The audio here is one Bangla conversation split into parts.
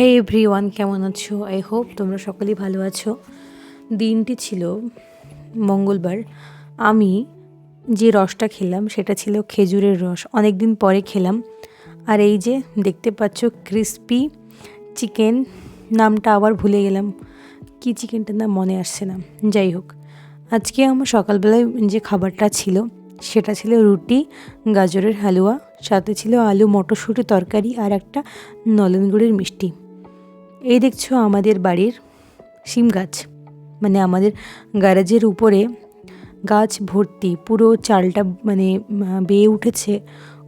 হে এভরিওয়ান, কেমন আছো? আই হোপ তোমরা সকলেই ভালো আছো। দিনটি ছিল মঙ্গলবার। আমি যে রসটা খেলাম সেটা ছিল খেজুরের রস। অনেক দিন পরে খেলাম। আর এই যে দেখতে পাচ্ছ ক্রিসপি চিকেন, নামটা আবার ভুলে গেলাম, কি চিকেনটার নাম মনে আসছে না। যাই হোক, আজকে আমার সকালবেলায় যে খাবারটা ছিল সেটা ছিল রুটি, গাজরের হালুয়া, সাথে ছিল আলু মটরশুঁটি তরকারি আর একটা নলেন গুড়ের মিষ্টি। এই দেখছো আমাদের বাড়ির শিম গাছ, মানে আমাদের গ্যারেজের উপরে গাছ ভর্তি, পুরো চালটা মানে বেয়ে উঠেছে।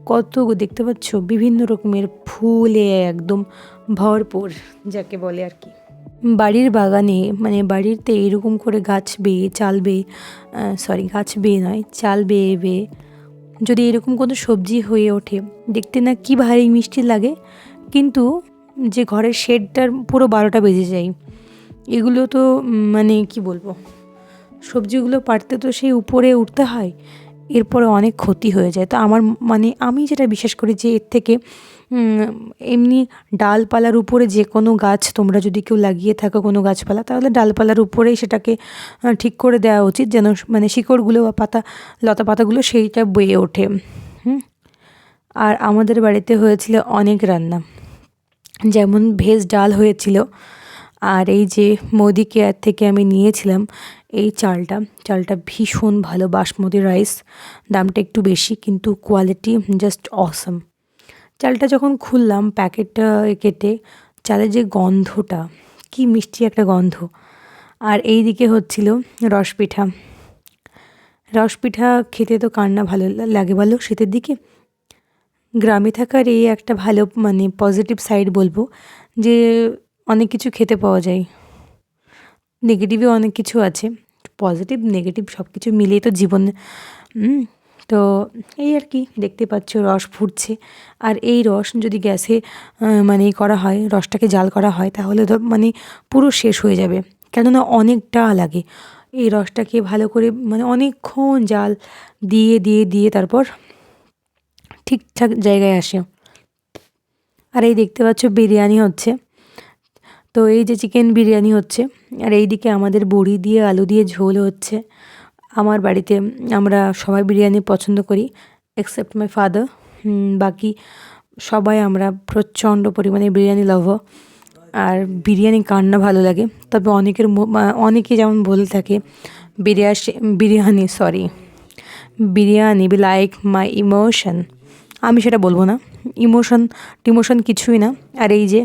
কত দেখতে পাচ্ছ, বিভিন্ন রকমের ফুলে একদম ভরপুর, যাকে বলে আর কি। বাড়ির বাগানে মানে বাড়িতে এরকম করে গাছ বেয়ে চাল বেয়ে গাছ বেয়ে নয়, চাল বেয়ে বেয়ে যদি এরকম কোনো সবজি হয়ে ওঠে, দেখতে না কি ভারী মিষ্টি লাগে, কিন্তু যে ঘরের শেডটার পুরো 12টা বেজে যায়। এগুলো তো মানে কি বলবো, সবজিগুলো পাড়তে তো সেই উপরে উঠতে হয়, এরপরে অনেক ক্ষতি হয়ে যায়। তো আমার মানে আমি যেটা বিশ্বাস করি যে এর থেকে এমনি ডালপালার উপরে যে কোনো গাছ তোমরা যদি কেউ লাগিয়ে থাকো কোনো গাছপালা, তাহলে ডালপালার উপরেই সেটাকে ঠিক করে দেওয়া উচিত, যেন মানে শিকড়গুলো বা লতা পাতাগুলো সেইটা বয়ে ওঠে। আর আমাদের বাড়িতে হয়েছিল অনেক রান্না, যেমন ভেজ ডাল হয়েছিল। আর এই যে মোদি কেয়ার থেকে আমি নিয়েছিলাম এই চালটা ভীষণ ভালো, বাসমতি রাইস, দামটা একটু বেশি কিন্তু কোয়ালিটি জাস্ট অসম। চালটা যখন খুললাম প্যাকেটটা কেটে, চালের যে গন্ধটা, কি মিষ্টি একটা গন্ধ। আর এই দিকে হচ্ছিল রসপিঠা খেতে তো কার না ভালো লাগে বলো শীতের দিকে। গ্রামে থাকার এই একটা ভালো মানে পজিটিভ সাইড বলবো, যে অনেক কিছু খেতে পাওয়া যায়। নেগেটিভও অনেক কিছু আছে, পজিটিভ নেগেটিভ সব কিছু মিলিয়ে তো জীবন। তো এই আর কি, দেখতে পাচ্ছ রস ফুটছে। আর এই রস যদি গ্যাসে মানে করা হয়, রসটাকে জাল করা হয়, তাহলে তো মানে পুরো শেষ হয়ে যাবে, কেননা অনেকটা লাগে। এই রসটাকে ভালো করে মানে অনেকক্ষণ জাল দিয়ে দিয়ে দিয়ে তারপর ঠিকঠাক জায়গায় আসে। আর এই দেখতে পাচ্ছ বিরিয়ানি হচ্ছে। তো এই যে চিকেন বিরিয়ানি হচ্ছে, আর এইদিকে আমাদের বড়ি দিয়ে আলু দিয়ে ঝোল হচ্ছে। আমার বাড়িতে আমরা সবাই বিরিয়ানি পছন্দ করি, এক্সেপ্ট মাই ফাদার। বাকি সবাই আমরা প্রচণ্ড পরিমাণে বিরিয়ানি লাভার। আর বিরিয়ানি কার না ভালো লাগে, তবে অনেকে যেমন বলে থাকে biryani be like my emotion. আমি সেটা বলবো না, টিমোশন কিছুই না। আর এই যে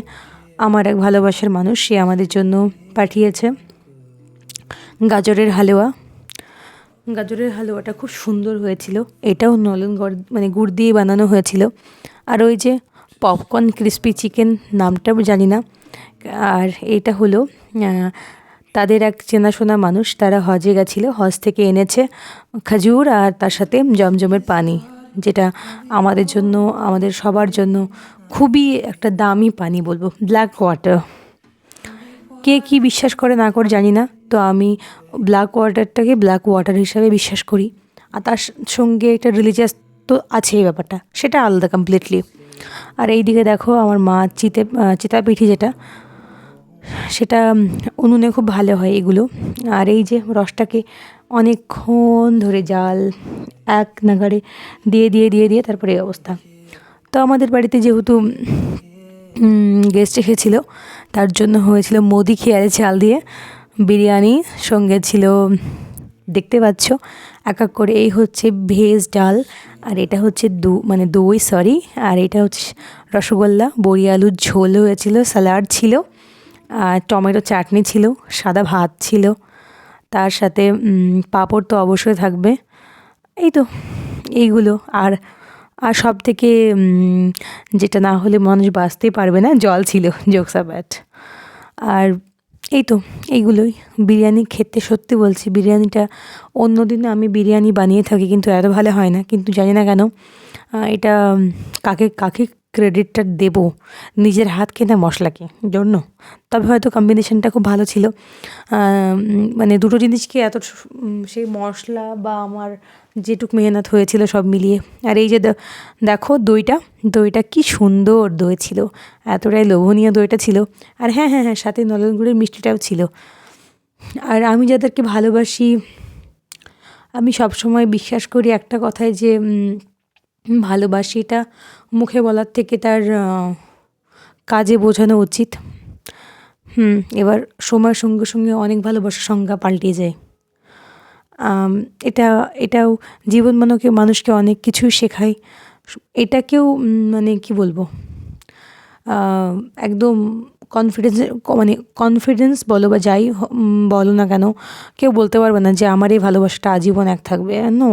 আমার এক ভালোবাসার মানুষ, সে আমাদের জন্য পাঠিয়েছে গাজরের হালুয়াটা খুব সুন্দর হয়েছিল। এটাও নলেন গুড় দিয়ে বানানো হয়েছিল। আর ওই যে পপকর্ন ক্রিস্পি চিকেন, নামটা জানি না। আর এটা হলো তাদের এক চেনাশোনা মানুষ, তারা হজে গেছিলো, হজ থেকে এনেছে খেজুর আর তার সাথে জমজমের পানি, যেটা আমাদের জন্য, আমাদের সবার জন্য খুবই একটা দামি পানি বলবো, ব্ল্যাক ওয়াটার। কে কী বিশ্বাস করে না করে জানি না, তো আমি ব্ল্যাক ওয়াটারটাকে ব্ল্যাক ওয়াটার হিসাবে বিশ্বাস করি। আর তার সঙ্গে একটা রিলিজিয়াস তো আছেই, ব্যাপারটা সেটা আলাদা কমপ্লিটলি। আর এই দিকে দেখো আমার মা চিতাপিঠি যেটা, সেটা উনুনে খুব ভালো হয় এগুলো। আর এই যে রসটাকে অনেকক্ষণ ধরে জাল এক নাগাড়ে দিয়ে দিয়ে দিয়ে দিয়ে তারপরে এই অবস্থা। তো আমাদের বাড়িতে যেহেতু গেস্ট এসেছিল, তার জন্য হয়েছিল মোদি খেয়ারে চাল দিয়ে বিরিয়ানি, সঙ্গে ছিল দেখতে পাচ্ছ এক এক করে, এই হচ্ছে ভেজ ডাল, আর এটা হচ্ছে দই সরি, আর এটা হচ্ছে রসগোল্লা, বড়ি আলুর ঝোল হয়েছিল, স্যালাড ছিল, আর টমেটো চাটনি ছিল, সাদা ভাত ছিল, তার সাথে পাঁপড় তো অবশ্যই থাকবে। এই তো এইগুলো। আর আর সব থেকে যেটা না হলে মানুষ বাঁচতেই পারবে না, জল ছিল, জোকস অ্যাবাউট। আর এই তো এইগুলোই। বিরিয়ানি খেতে সত্যি বলছি, বিরিয়ানিটা অন্য দিনে আমি বিরিয়ানি বানিয়ে থাকি কিন্তু এত ভালো হয় না, কিন্তু জানি না কেন এটা কাকে কাকে ক্রেডিটটা দেব নিজের হাত কেনা মশলাকে জন্য। তবে হয়তো কম্বিনেশনটা খুব ভালো ছিল। মানে দুটো জিনিসকে এত সেই মশলা বা আমার যেটুক মেহনত হয়েছিল সব মিলিয়ে। আর এই যে দেখো দইটা কি সুন্দর দই ছিল, এতটাই লোভনীয় দইটা ছিল। আর হ্যাঁ হ্যাঁ হ্যাঁ, সাথে নলেন গুড়ের মিষ্টিটাও ছিল। আর আমি যাদেরকে ভালোবাসি, আমি সবসময় বিশ্বাস করি একটা কথায় যে ভালোবাসিটা মুখে বলার থেকে তার কাজে বোঝানো উচিত। এবার সময়ের সঙ্গে সঙ্গে অনেক ভালোবাসার সংজ্ঞা পাল্টে যায়। এটাও জীবন মানুষকে অনেক কিছুই শেখায়। এটাকেও মানে কি বলবো, একদম কনফিডেন্স বলো বা যাই বলো না কেন, কেউ বলতে পারবে না যে আমার এই ভালোবাসাটা আজীবন এক থাকবে। নো,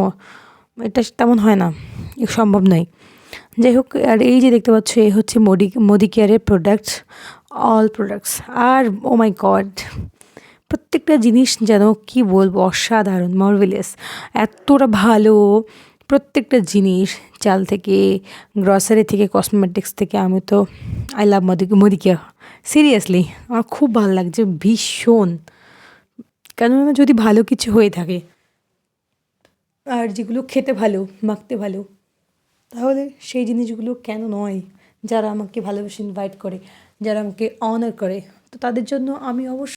এটা তেমন হয় না, সম্ভব নয়। যাই হোক, আর এই যে দেখতে পাচ্ছ, এ হচ্ছে মোদি কেয়ারের অল প্রোডাক্টস। আর ও মাই গড, প্রত্যেকটা জিনিস যেন কি বলবো, অসাধারণ, মার্ভেলাস, এতটা ভালো প্রত্যেকটা জিনিস। চাল থেকে, গ্রসারি থেকে, কসমেটিক্স থেকে। আমি তো I love Modi care, seriously আমার খুব ভালো লাগছে ভীষণ। কেননা যদি ভালো কিছু হয়ে থাকে আর যেগুলো খেতে ভালো, মাখতে ভালো, তাহলে সেই জিনিসগুলো কেন নয়? যারা আমাকে ভালোবেসে ইনভাইট করে, যারা আমাকে অনার করে, তো তাদের জন্য আমি অবশ্যই